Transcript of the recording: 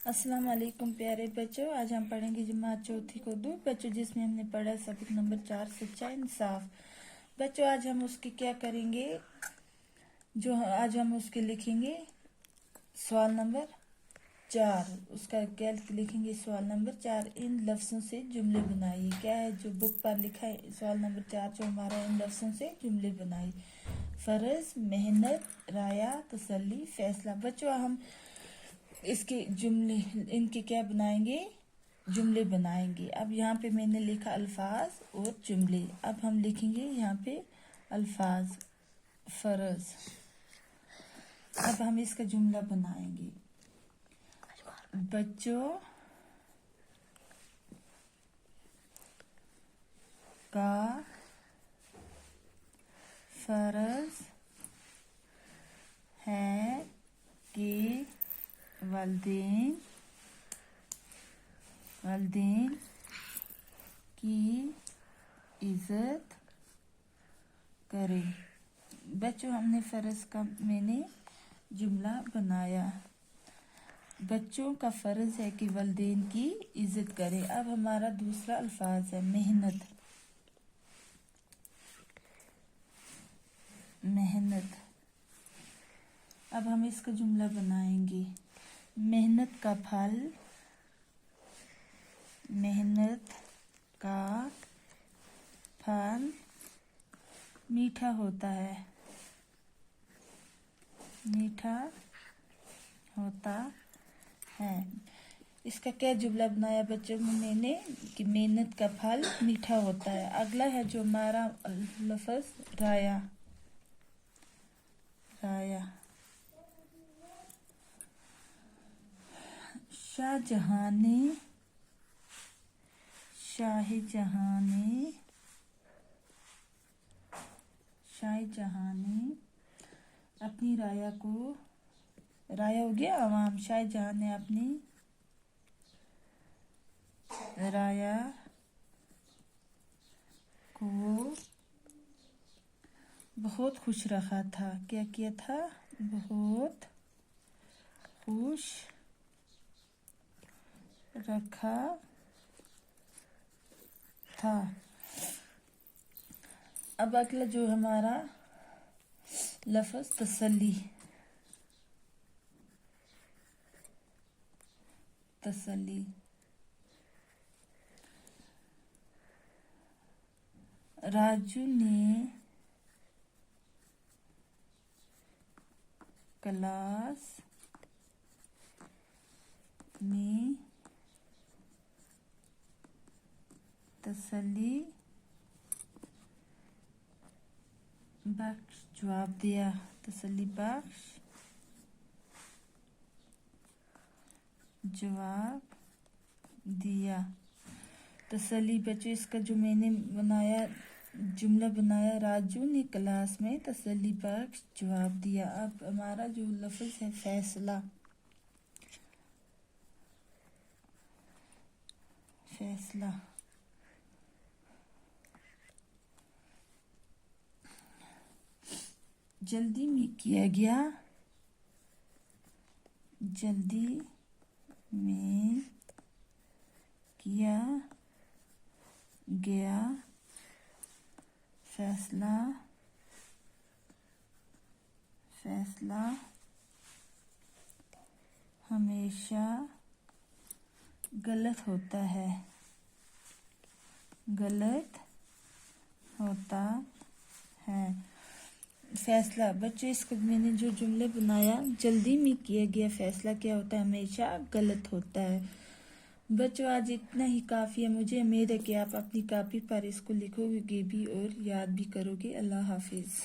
अस्सलाम वालेकुम प्यारे बच्चों, आज हम पढ़ेंगे जमात चौथी को दो बच्चों, जिसमें हमने पढ़ा सबक नंबर 4 सच्चा इंसाफ। बच्चों आज हम उसके क्या करेंगे, आज हम उसके लिखेंगे सवाल नंबर 4। उसका क्या लिखेंगे? सवाल नंबर 4, इन लफ्ज़ों से जुमले बनाइए। क्या है जो बुक पर लिखा है? सवाल नंबर 4 जो हमारा, इन लफ्ज़ों से जुमले बनाइए। फर्ज, मेहनत, राया, तसल्ली, फैसला। बच्चों हम इसके जुमले, इनके क्या बनाएंगे? जुमले बनाएंगे। अब यहाँ पे मैंने लिखा अल्फाज और जुमले। अब हम लिखेंगे यहाँ पे अल्फाज, फर्ज। अब हम इसका जुमला बनाएंगे। बच्चों का फर्ज है कि वालिदैन की इज्जत करे। बच्चों हमने फर्ज का मैंने जुमला बनाया। बच्चों का फर्ज है कि वालिदैन की इज्जत करे। अब हमारा दूसरा अल्फाज है मेहनत। अब हम इसका जुमला बनाएंगे। मेहनत का फल मीठा होता है। इसका क्या जुमला बनाया बच्चों मैंने कि मेहनत का फल मीठा होता है। अगला है जो हमारा लफ्ज़ राया। शाहजहां ने अपनी राया हो गया आवाम। शाहजहां ने अपनी राया को बहुत खुश रखा था। क्या किया था? बहुत खुश रखा था। अब अगला जो हमारा लफ्ज़ तसल्ली। राजू ने क्लास में तसल्ली बख्श जवाब दिया। तसल्ली बच्चों इसका जो मैंने जुमला बनाया, राजू ने क्लास में तसल्ली बख्श जवाब दिया। अब हमारा जो लफ्ज़ है फैसला। जल्दी में किया गया फैसला हमेशा गलत होता है। फैसला बच्चों इसको मैंने जो जुमले बनाया, जल्दी में किया गया फैसला क्या होता है? हमेशा गलत होता है। बच्चों आज इतना ही काफ़ी है। मुझे उम्मीद है कि आप अपनी कॉपी पर इसको लिखोगे भी और याद भी करोगे। अल्लाह हाफिज़।